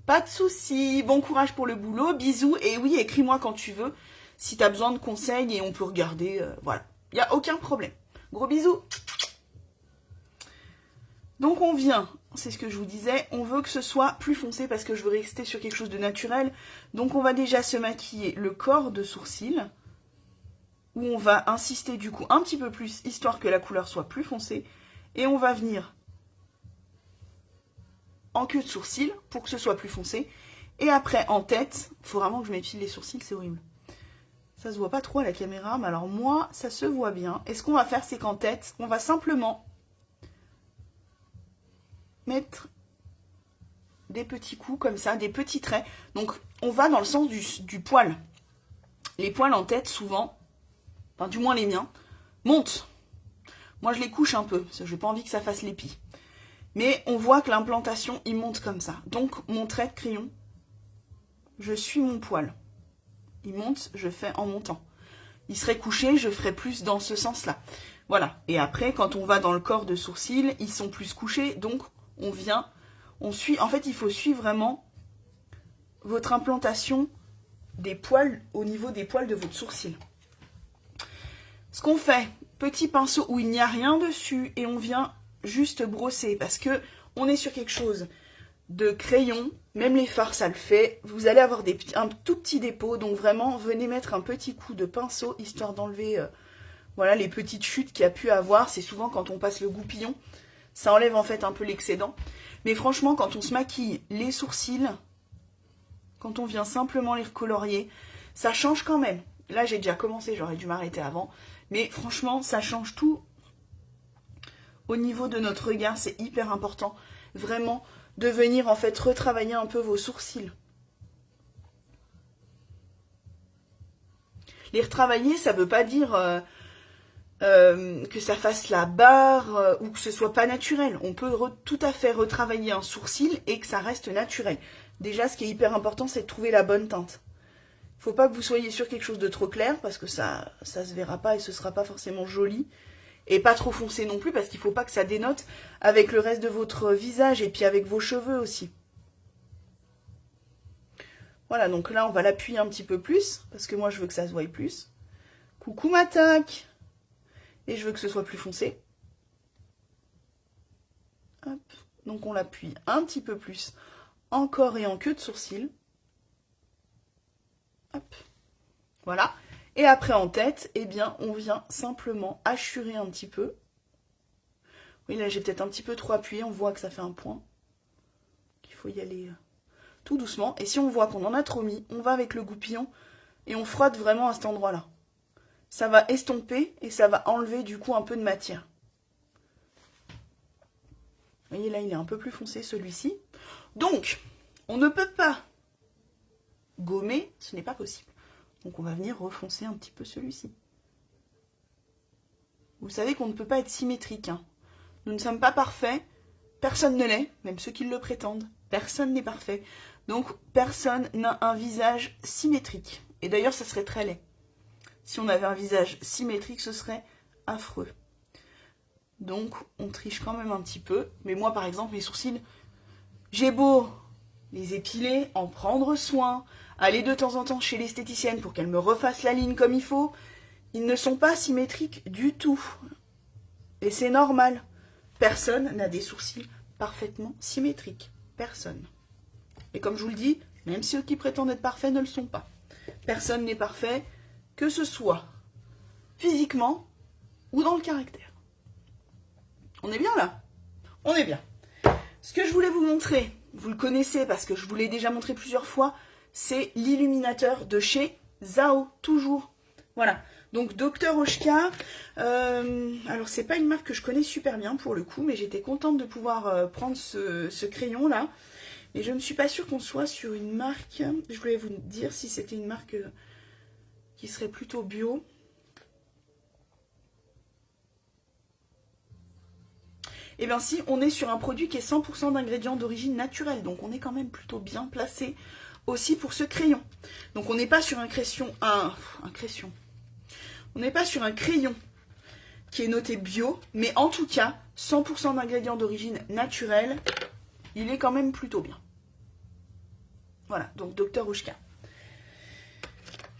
Pas de souci, bon courage pour le boulot, bisous, et oui, écris-moi quand tu veux, si tu as besoin de conseils, et on peut regarder, voilà. Il n'y a aucun problème. Gros bisous. Donc on vient, c'est ce que je vous disais, on veut que ce soit plus foncé parce que je veux rester sur quelque chose de naturel. Donc on va déjà se maquiller le corps de sourcil, où on va insister du coup un petit peu plus, histoire que la couleur soit plus foncée. Et on va venir en queue de sourcil pour que ce soit plus foncé. Et après en tête, il faut vraiment que je m'épile les sourcils, c'est horrible. Ça se voit pas trop à la caméra, mais alors moi, ça se voit bien. Et ce qu'on va faire, c'est qu'en tête, on va simplement mettre des petits coups comme ça, des petits traits. Donc, on va dans le sens du poil. Les poils en tête, souvent, enfin, du moins les miens, montent. Moi, je les couche un peu, parce que je n'ai pas envie que ça fasse l'épi. Mais on voit que l'implantation, il monte comme ça. Donc, mon trait de crayon, je suis mon poil. Il monte, je fais en montant. Il serait couché, je ferais plus dans ce sens-là. Voilà. Et après, quand on va dans le corps de sourcils, ils sont plus couchés, donc on vient, on suit. En fait, il faut suivre vraiment votre implantation des poils au niveau des poils de votre sourcil. Ce qu'on fait, petit pinceau où il n'y a rien dessus et on vient juste brosser parce que on est sur quelque chose de crayon, même les fards ça le fait, vous allez avoir un tout petit dépôt, donc vraiment venez mettre un petit coup de pinceau histoire d'enlever voilà, les petites chutes qu'il y a pu avoir. C'est souvent quand on passe le goupillon, ça enlève en fait un peu l'excédent. Mais franchement, quand on se maquille les sourcils, quand on vient simplement les recolorier, ça change quand même. Là j'ai déjà commencé, j'aurais dû m'arrêter avant, mais franchement ça change tout au niveau de notre regard, c'est hyper important, vraiment, de venir en fait retravailler un peu vos sourcils. Les retravailler, ça veut pas dire que ça fasse la barre ou que ce soit pas naturel. On peut tout à fait retravailler un sourcil et que ça reste naturel. Déjà, ce qui est hyper important, c'est de trouver la bonne teinte. Il ne faut pas que vous soyez sur quelque chose de trop clair, parce que ça se verra pas et ce sera pas forcément joli. Et pas trop foncé non plus, parce qu'il ne faut pas que ça dénote avec le reste de votre visage et puis avec vos cheveux aussi. Voilà, donc là, on va l'appuyer un petit peu plus, parce que moi, je veux que ça se voie plus. Coucou ma tac. Et je veux que ce soit plus foncé. Hop. Donc on l'appuie un petit peu plus, encore et en queue de sourcil. Hop. Voilà. Et après en tête, eh bien, on vient simplement hachurer un petit peu. Oui, là, j'ai peut-être un petit peu trop appuyé. On voit que ça fait un point. Il faut y aller tout doucement. Et si on voit qu'on en a trop mis, on va avec le goupillon et on frotte vraiment à cet endroit-là. Ça va estomper et ça va enlever du coup un peu de matière. Vous voyez, là, il est un peu plus foncé, celui-ci. Donc, on ne peut pas gommer, ce n'est pas possible. Donc, on va venir refoncer un petit peu celui-ci. Vous savez qu'on ne peut pas être symétrique. Hein. Nous ne sommes pas parfaits. Personne ne l'est, même ceux qui le prétendent. Personne n'est parfait. Donc, personne n'a un visage symétrique. Et d'ailleurs, ça serait très laid. Si on avait un visage symétrique, ce serait affreux. Donc, on triche quand même un petit peu. Mais moi, par exemple, mes sourcils, j'ai beau les épiler, en prendre soin, aller de temps en temps chez l'esthéticienne pour qu'elle me refasse la ligne comme il faut, ils ne sont pas symétriques du tout. Et c'est normal. Personne n'a des sourcils parfaitement symétriques. Personne. Et comme je vous le dis, même ceux qui prétendent être parfaits ne le sont pas. Personne n'est parfait, que ce soit physiquement ou dans le caractère. On est bien là? On est bien. Ce que je voulais vous montrer, vous le connaissez parce que je vous l'ai déjà montré plusieurs fois, c'est l'illuminateur de chez Zao, toujours. Voilà. Donc Dr Oshka, alors c'est pas une marque que je connais super bien pour le coup, mais j'étais contente de pouvoir prendre ce crayon là. Et je ne suis pas sûre qu'on soit sur une marque, je voulais vous dire si c'était une marque qui serait plutôt bio. Et bien si, on est sur un produit qui est 100% d'ingrédients d'origine naturelle, donc on est quand même plutôt bien placé aussi pour ce crayon. Donc on n'est pas sur un crayon, on n'est pas sur un crayon qui est noté bio, mais en tout cas, 100% d'ingrédients d'origine naturelle, il est quand même plutôt bien. Voilà, donc Dr Oshka.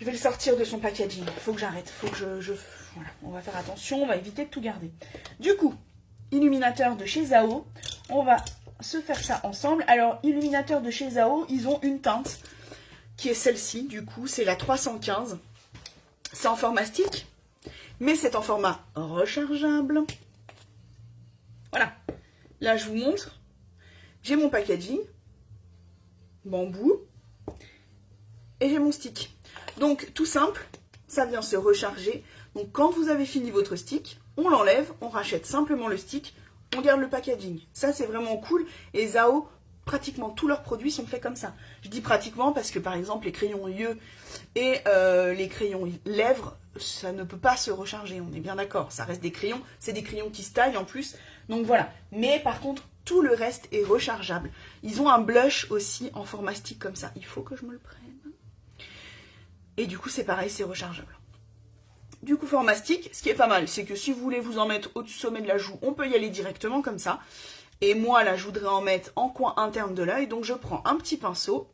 Je vais le sortir de son packaging, il faut que j'arrête, il faut que voilà, on va faire attention, on va éviter de tout garder. Du coup, illuminateur de chez Zao, on va se faire ça ensemble. Alors, illuminateur de chez Zao, ils ont une teinte qui est celle-ci, du coup, c'est la 315. C'est en format stick, mais c'est en format rechargeable. Voilà, là je vous montre, j'ai mon packaging, bambou, et j'ai mon stick. Donc, tout simple, ça vient se recharger. Donc, quand vous avez fini votre stick, on l'enlève, on rachète simplement le stick, on garde le packaging. Ça, c'est vraiment cool. Et Zao, pratiquement tous leurs produits sont faits comme ça. Je dis pratiquement parce que, par exemple, les crayons yeux et les crayons lèvres, ça ne peut pas se recharger, on est bien d'accord. Ça reste des crayons, c'est des crayons qui se taillent en plus. Donc, voilà. Mais par contre, tout le reste est rechargeable. Ils ont un blush aussi en format stick comme ça. Il faut que je me le prenne. Et du coup, c'est pareil, c'est rechargeable. Du coup, format stick, ce qui est pas mal, c'est que si vous voulez vous en mettre au sommet de la joue, on peut y aller directement comme ça. Et moi, là, je voudrais en mettre en coin interne de l'œil. Donc, je prends un petit pinceau.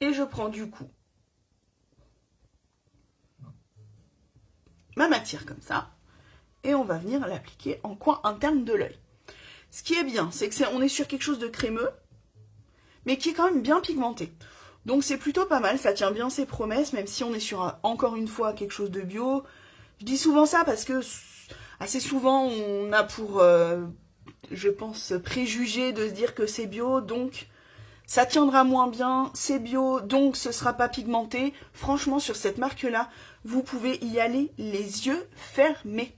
Et je prends du coup ma matière comme ça. Et on va venir l'appliquer en coin interne de l'œil. Ce qui est bien, c'est qu'on est sur quelque chose de crémeux, mais qui est quand même bien pigmenté. Donc c'est plutôt pas mal, ça tient bien ses promesses, même si on est sur, encore une fois, quelque chose de bio. Je dis souvent ça parce que assez souvent, on a pour, je pense, préjugé de se dire que c'est bio, donc ça tiendra moins bien, c'est bio, donc ce sera pas pigmenté. Franchement, sur cette marque-là, vous pouvez y aller les yeux fermés.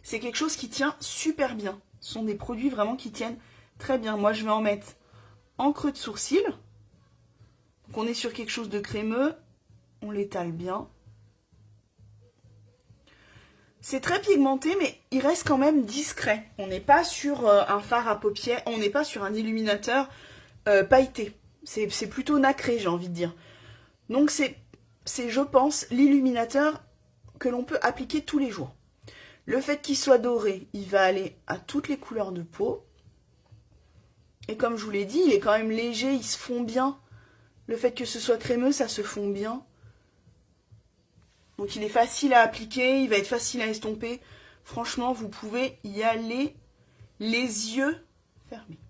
C'est quelque chose qui tient super bien. Ce sont des produits vraiment qui tiennent très bien. Moi, je vais en mettre en creux de sourcil. Donc on est sur quelque chose de crémeux. On l'étale bien. C'est très pigmenté, mais il reste quand même discret. On n'est pas sur un fard à paupières, on n'est pas sur un illuminateur pailleté. C'est plutôt nacré, j'ai envie de dire. Donc c'est, je pense, l'illuminateur que l'on peut appliquer tous les jours. Le fait qu'il soit doré, il va aller à toutes les couleurs de peau. Et comme je vous l'ai dit, il est quand même léger, il se fond bien. Le fait que ce soit crémeux, ça se fond bien. Donc il est facile à appliquer, il va être facile à estomper. Franchement, vous pouvez y aller les yeux fermés.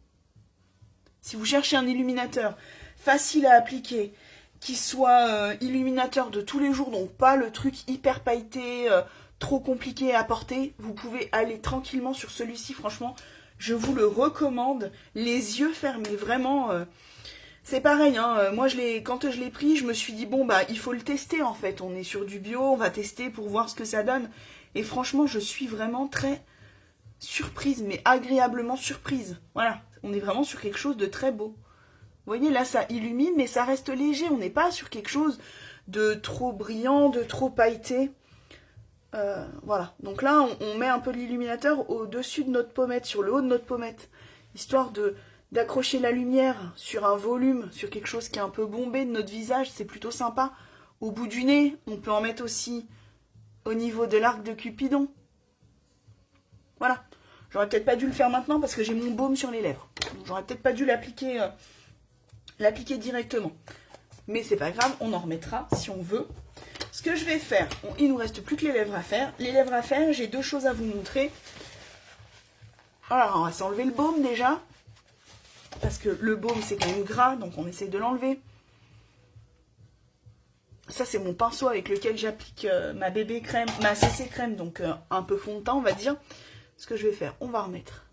Si vous cherchez un illuminateur facile à appliquer, qui soit illuminateur de tous les jours, donc pas le truc hyper pailleté, trop compliqué à porter, vous pouvez aller tranquillement sur celui-ci. Franchement, je vous le recommande, les yeux fermés, vraiment. C'est pareil, hein, moi quand je l'ai pris, je me suis dit, bon, bah il faut le tester en fait. On est sur du bio, on va tester pour voir ce que ça donne. Et franchement, je suis vraiment très surprise, mais agréablement surprise. Voilà, on est vraiment sur quelque chose de très beau. Vous voyez, là, ça illumine, mais ça reste léger. On n'est pas sur quelque chose de trop brillant, de trop pailleté. Voilà. Donc là, on met un peu l'illuminateur au-dessus de notre pommette, sur le haut de notre pommette, histoire d'accrocher la lumière sur un volume, sur quelque chose qui est un peu bombé de notre visage. C'est plutôt sympa. Au bout du nez, on peut en mettre aussi au niveau de l'arc de Cupidon. Voilà. J'aurais peut-être pas dû le faire maintenant parce que j'ai mon baume sur les lèvres. J'aurais peut-être pas dû l'appliquer directement. Mais c'est pas grave, on en remettra si on veut. Ce que je vais faire, il nous reste plus que les lèvres à faire. Les lèvres à faire, j'ai deux choses à vous montrer. Alors, on va s'enlever le baume déjà. Parce que le baume, c'est quand même gras, donc on essaie de l'enlever. Ça, c'est mon pinceau avec lequel j'applique ma bébé crème, ma CC crème, donc un peu fond de teint, on va dire. Ce que je vais faire, on va remettre,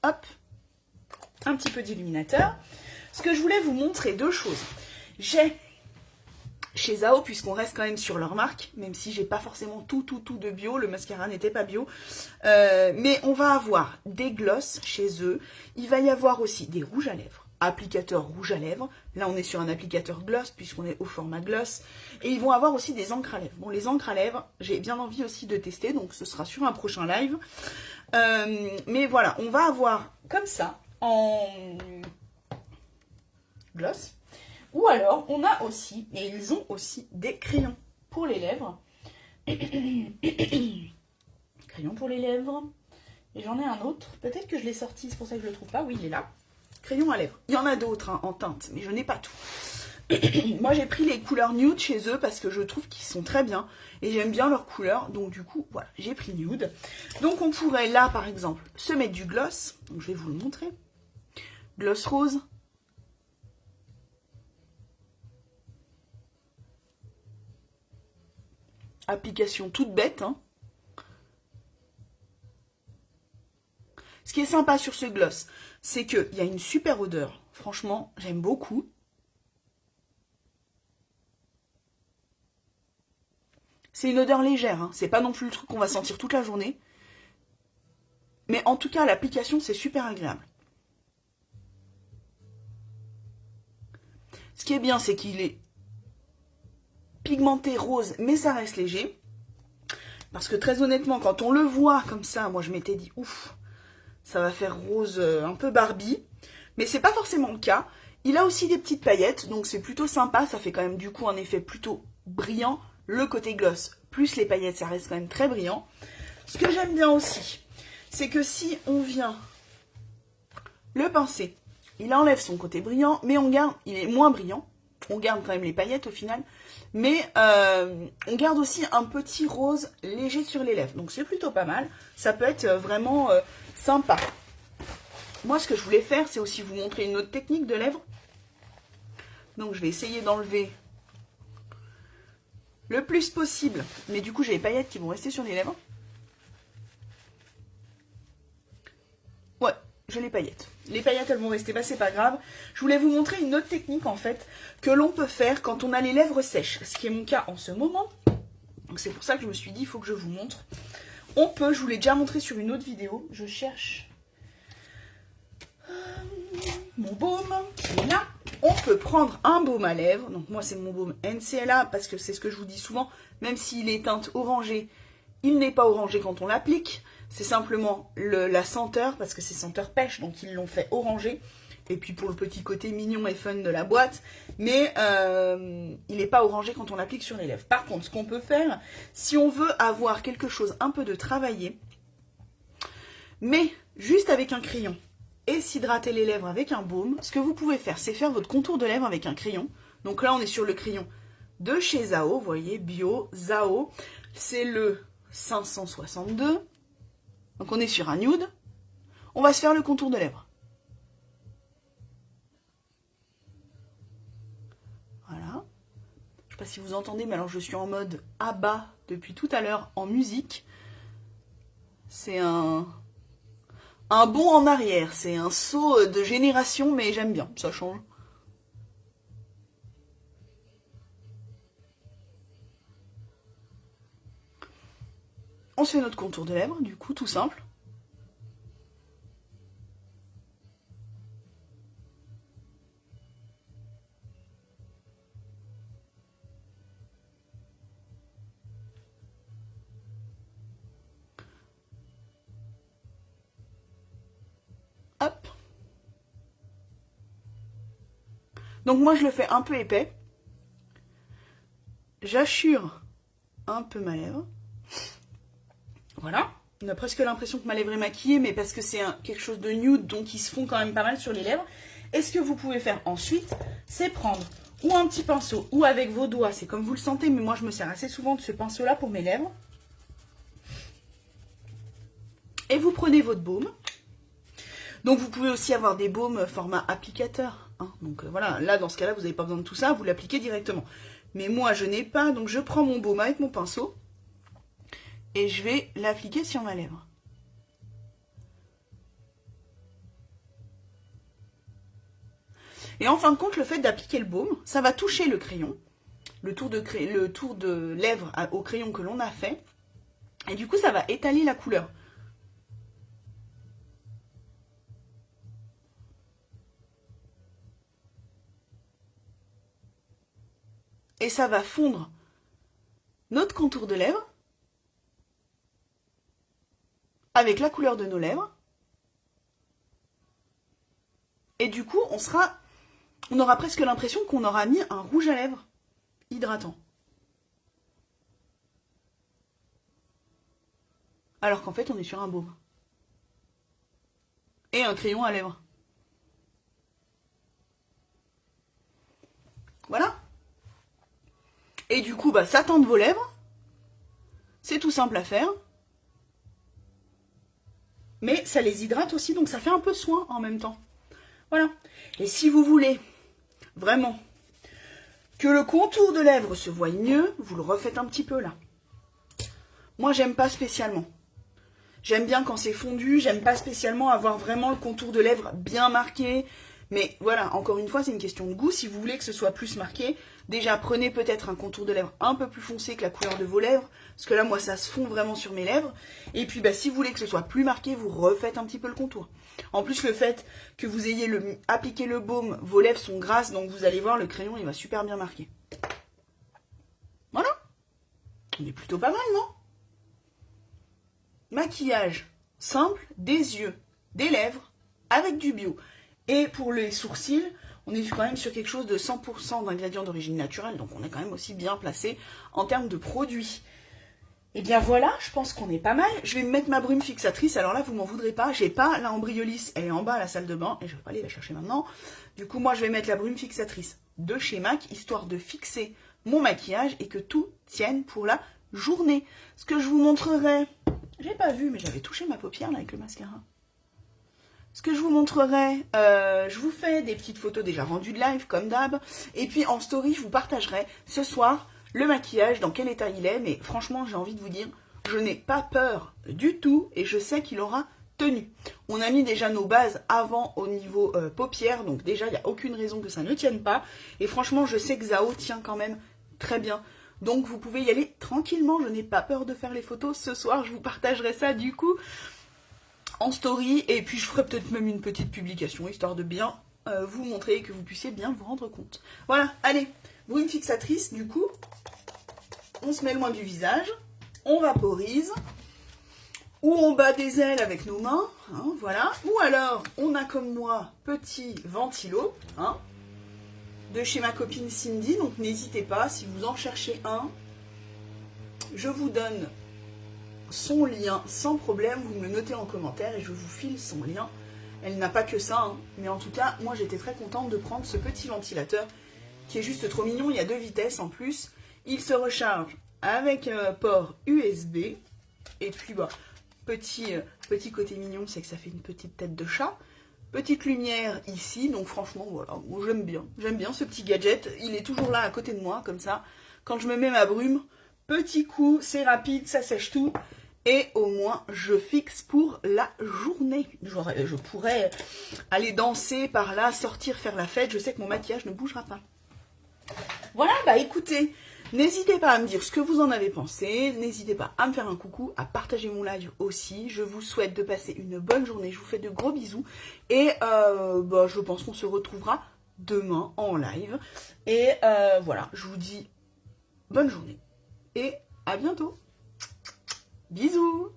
hop, un petit peu d'illuminateur. Ce que je voulais vous montrer, deux choses. J'ai chez Zao, puisqu'on reste quand même sur leur marque, même si j'ai pas forcément tout de bio, le mascara n'était pas bio, mais on va avoir des gloss chez eux, il va y avoir aussi des rouges à lèvres, applicateur rouge à lèvres, là on est sur un applicateur gloss, puisqu'on est au format gloss, et ils vont avoir aussi des encres à lèvres. Bon, les encres à lèvres, j'ai bien envie aussi de tester, donc ce sera sur un prochain live, mais voilà, on va avoir comme ça, en gloss. Ou alors, on a aussi, et ils ont aussi, des crayons pour les lèvres. Crayon pour les lèvres. Et j'en ai un autre. Peut-être que je l'ai sorti, c'est pour ça que je ne le trouve pas. Oui, il est là. Crayon à lèvres. Il y en a d'autres hein, en teinte, mais je n'ai pas tout. Moi, j'ai pris les couleurs nude chez eux parce que je trouve qu'ils sont très bien. Et j'aime bien leurs couleurs. Donc, du coup, voilà, j'ai pris nude. Donc, on pourrait, là, par exemple, se mettre du gloss. Donc, je vais vous le montrer. Gloss rose. Application toute bête. Hein. Ce qui est sympa sur ce gloss, c'est qu'il y a une super odeur. Franchement, j'aime beaucoup. C'est une odeur légère. Hein. C'est pas non plus le truc qu'on va sentir toute la journée. Mais en tout cas, à l'application, c'est super agréable. Ce qui est bien, c'est qu'il est pigmenté rose, mais ça reste léger. Parce que très honnêtement, quand on le voit comme ça, moi je m'étais dit, ouf, ça va faire rose un peu Barbie. Mais c'est pas forcément le cas. Il a aussi des petites paillettes, donc c'est plutôt sympa. Ça fait quand même du coup un effet plutôt brillant. Le côté gloss, plus les paillettes, ça reste quand même très brillant. Ce que j'aime bien aussi, c'est que si on vient le pincer, il enlève son côté brillant, mais on garde, il est moins brillant. On garde quand même les paillettes au final. Mais on garde aussi un petit rose léger sur les lèvres. Donc c'est plutôt pas mal. Ça peut être vraiment sympa. Moi, ce que je voulais faire, c'est aussi vous montrer une autre technique de lèvres. Donc je vais essayer d'enlever le plus possible. Mais du coup, j'ai les paillettes qui vont rester sur les lèvres. Ouais, j'ai les paillettes. Les paillettes, elles vont rester, bah c'est pas grave. Je voulais vous montrer une autre technique, en fait, que l'on peut faire quand on a les lèvres sèches. Ce qui est mon cas en ce moment. Donc c'est pour ça que je me suis dit, il faut que je vous montre. On peut, je vous l'ai déjà montré sur une autre vidéo. Je cherche mon baume qui est là. On peut prendre un baume à lèvres. Donc moi, c'est mon baume NCLA parce que c'est ce que je vous dis souvent. Même s'il est teinte orangée, Il n'est pas orangé quand on l'applique. C'est simplement la senteur, parce que c'est senteur pêche, donc ils l'ont fait orangé. Et puis pour le petit côté mignon et fun de la boîte. Mais il n'est pas orangé quand on l'applique sur les lèvres. Par contre, ce qu'on peut faire, si on veut avoir quelque chose un peu de travaillé, mais juste avec un crayon, et s'hydrater les lèvres avec un baume, ce que vous pouvez faire, c'est faire votre contour de lèvres avec un crayon. Donc là, on est sur le crayon de chez Zao, vous voyez, Bio, Zao. C'est le 562. Donc on est sur un nude. On va se faire le contour de lèvres. Voilà. Je ne sais pas si vous entendez, mais alors je suis en mode ABBA depuis tout à l'heure en musique. C'est un bond en arrière, c'est un saut de génération, mais j'aime bien, ça change. On se fait notre contour de lèvres, du coup, tout simple. Hop. Donc moi, je le fais un peu épais. J'assure un peu ma lèvre. Voilà. On a presque l'impression que ma lèvre est maquillée, mais parce que c'est quelque chose de nude, donc ils se font quand même pas mal sur les lèvres. Et ce que vous pouvez faire ensuite, c'est prendre ou un petit pinceau, ou avec vos doigts, c'est comme vous le sentez, mais moi je me sers assez souvent de ce pinceau-là pour mes lèvres. Et vous prenez votre baume. Donc vous pouvez aussi avoir des baumes format applicateur. Hein. Donc voilà, là dans ce cas-là, vous n'avez pas besoin de tout ça, vous l'appliquez directement. Mais moi je n'ai pas, donc je prends mon baume avec mon pinceau. Et je vais l'appliquer sur ma lèvre. Et en fin de compte, le fait d'appliquer le baume, ça va toucher le crayon, le tour de lèvre au crayon que l'on a fait. Et du coup, ça va étaler la couleur. Et ça va fondre notre contour de lèvres avec la couleur de nos lèvres. Et du coup, on aura presque l'impression qu'on aura mis un rouge à lèvres hydratant. Alors qu'en fait, on est sur un baume. Et un crayon à lèvres. Voilà. Et du coup, ça teinte vos lèvres. C'est tout simple à faire. Mais ça les hydrate aussi, donc ça fait un peu soin en même temps. Voilà. Et si vous voulez vraiment que le contour de lèvres se voie mieux, vous le refaites un petit peu là. Moi, j'aime pas spécialement. J'aime bien quand c'est fondu, j'aime pas spécialement avoir vraiment le contour de lèvres bien marqué. Mais voilà, encore une fois, c'est une question de goût. Si vous voulez que ce soit plus marqué, déjà prenez peut-être un contour de lèvres un peu plus foncé que la couleur de vos lèvres. Parce que là, moi, ça se fond vraiment sur mes lèvres. Et puis, si vous voulez que ce soit plus marqué, vous refaites un petit peu le contour. En plus, le fait que vous ayez appliqué le baume, vos lèvres sont grasses, donc vous allez voir, le crayon, il va super bien marquer. Voilà. On est plutôt pas mal, non? Maquillage simple, des yeux, des lèvres, avec du bio. Et pour les sourcils, on est quand même sur quelque chose de 100% d'ingrédients d'origine naturelle, donc on est quand même aussi bien placé en termes de produits. Et bien voilà, je pense qu'on est pas mal. Je vais me mettre ma brume fixatrice, alors là vous m'en voudrez pas, j'ai pas la Ambryolis, elle est en bas à la salle de bain, et je vais pas aller la chercher maintenant. Du coup moi je vais mettre la brume fixatrice de chez MAC, histoire de fixer mon maquillage et que tout tienne pour la journée. Ce que je vous montrerai, j'ai pas vu mais j'avais touché ma paupière là avec le mascara. Ce que je vous montrerai, je vous fais des petites photos déjà rendues de live comme d'hab. Et puis en story, je vous partagerai ce soir le maquillage, dans quel état il est. Mais franchement, j'ai envie de vous dire, je n'ai pas peur du tout et je sais qu'il aura tenu. On a mis déjà nos bases avant au niveau paupières, donc déjà, il n'y a aucune raison que ça ne tienne pas. Et franchement, je sais que Zao tient quand même très bien. Donc vous pouvez y aller tranquillement, je n'ai pas peur de faire les photos. Ce soir, je vous partagerai ça du coup en story, et puis je ferai peut-être même une petite publication, histoire de bien vous montrer et que vous puissiez bien vous rendre compte. Voilà, allez, brume fixatrice, du coup, on se met loin du visage. on vaporise, ou on bat des ailes avec nos mains, hein, voilà. Ou alors, on a comme moi, petit ventilo, hein, de chez ma copine Cindy, donc n'hésitez pas, si vous en cherchez un, je vous donne son lien sans problème, vous me le notez en commentaire et je vous file son lien. Elle n'a pas que ça, hein, mais en tout cas, moi j'étais très contente de prendre ce petit ventilateur qui est juste trop mignon, il y a 2 vitesses en plus. Il se recharge avec port USB, et puis bah, petit côté mignon, c'est que ça fait une petite tête de chat. Petite lumière ici, donc franchement, voilà, j'aime bien ce petit gadget. Il est toujours là à côté de moi, comme ça. Quand je me mets ma brume, petit coup, c'est rapide, ça sèche tout. Et au moins, je fixe pour la journée. Je pourrais aller danser par là, sortir, faire la fête. Je sais que mon maquillage ne bougera pas. Voilà, bah écoutez, n'hésitez pas à me dire ce que vous en avez pensé, n'hésitez pas à me faire un coucou, à partager mon live aussi. Je vous souhaite de passer une bonne journée, je vous fais de gros bisous et bah, je pense qu'on se retrouvera demain en live. Et voilà, je vous dis bonne journée et à bientôt. Bisous.